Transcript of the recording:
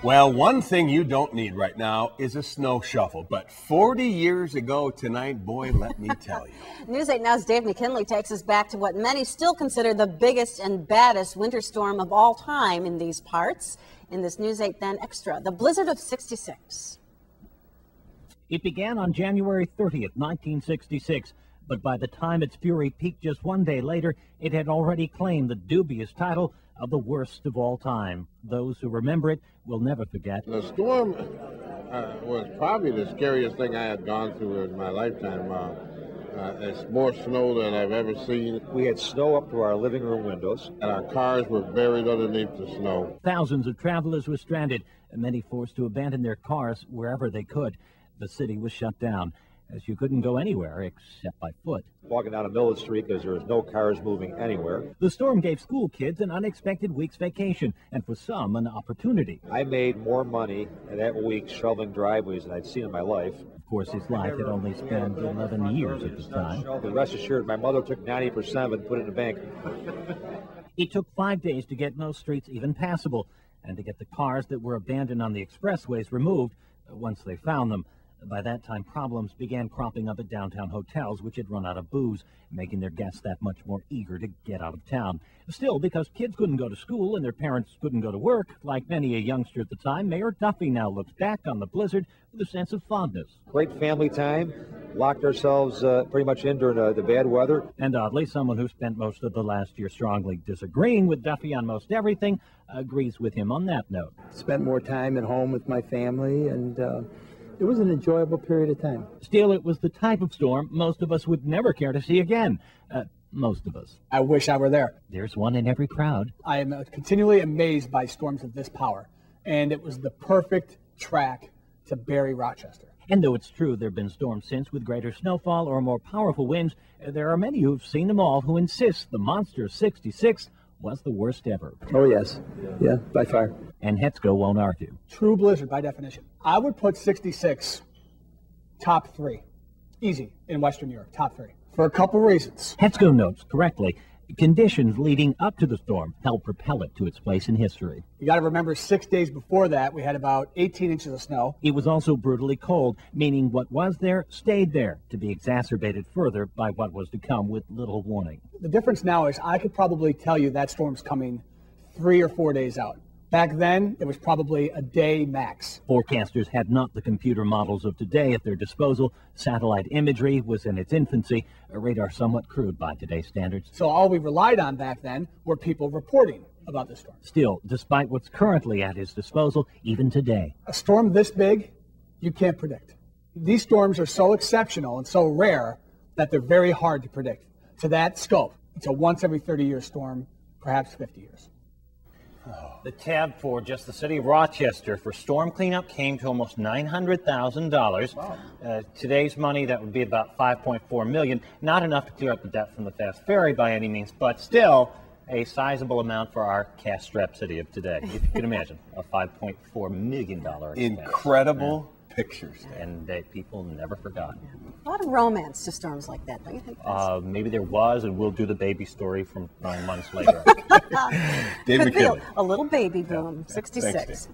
Well, one thing you don't need right now is a snow shovel, but 40 years ago tonight, boy, let me tell you. News 8 Now's Dave McKinley takes us back to what many still consider the biggest and baddest winter storm of all time in these parts. In this News 8 Then Extra, the blizzard of '66. It began on January 30th, 1966, but by the time its fury peaked just one day later, it had already claimed the dubious title of the worst of all time. Those who remember it will never forget. The storm was probably the scariest thing I had gone through in my lifetime. It's more snow than I've ever seen. We had snow up to our living room windows. And our cars were buried underneath the snow. Thousands of travelers were stranded, and many forced to abandon their cars wherever they could. The city was shut down, as you couldn't go anywhere except by foot. Walking down the middle of the street because there was no cars moving anywhere. The storm gave school kids an unexpected week's vacation, and for some, an opportunity. I made more money in that week shoveling driveways than I'd seen in my life. Of course, his life had only spent 11 years at the time. But rest assured, my mother took 90% of it and put it in the bank. It took 5 days to get most streets even passable, and to get the cars that were abandoned on the expressways removed once they found them. By that time, problems began cropping up at downtown hotels, which had run out of booze, making their guests that much more eager to get out of town. Still, because kids couldn't go to school and their parents couldn't go to work, like many a youngster at the time, Mayor Duffy now looks back on the blizzard with a sense of fondness. Great family time. Locked ourselves pretty much in during the bad weather. And oddly, someone who spent most of the last year strongly disagreeing with Duffy on most everything agrees with him on that note. Spent more time at home with my family, and it was an enjoyable period of time. Still, it was the type of storm most of us would never care to see again. Most of us. I wish I were there. There's one in every crowd. I am continually amazed by storms of this power, and it was the perfect track to bury Rochester. And though it's true there have been storms since with greater snowfall or more powerful winds, there are many who've seen them all who insist the monster of '66 was the worst ever. Oh, yes. Yeah, by far. And Hetzko won't argue. True blizzard by definition. I would put '66 top 3. Easy in Western Europe, top 3. For a couple reasons. Hetzko notes correctly, conditions leading up to the storm helped propel it to its place in history. You got to remember 6 days before that, we had about 18 inches of snow. It was also brutally cold, meaning what was there stayed there, to be exacerbated further by what was to come with little warning. The difference now is I could probably tell you that storm's coming 3 or 4 days out. Back then, it was probably a day max. Forecasters had not the computer models of today at their disposal. Satellite imagery was in its infancy, a radar somewhat crude by today's standards. So all we relied on back then were people reporting about the storm. Still, despite what's currently at his disposal, even today, a storm this big, you can't predict. These storms are so exceptional and so rare that they're very hard to predict. To that scope, it's a once every 30-year storm, perhaps 50 years. The tab for just the city of Rochester for storm cleanup came to almost $900,000. Wow. Today's money, that would be about $5.4 million. Not enough to clear up the debt from the fast ferry by any means, but still a sizable amount for our cash-strapped city of today. If you can imagine, a $5.4 million expense. Incredible pictures. And people never forgot. A lot of romance to storms like that, don't you think? Maybe there was, and we'll do the baby story from 9 months later. Dave McKinley. A little baby boom, '66.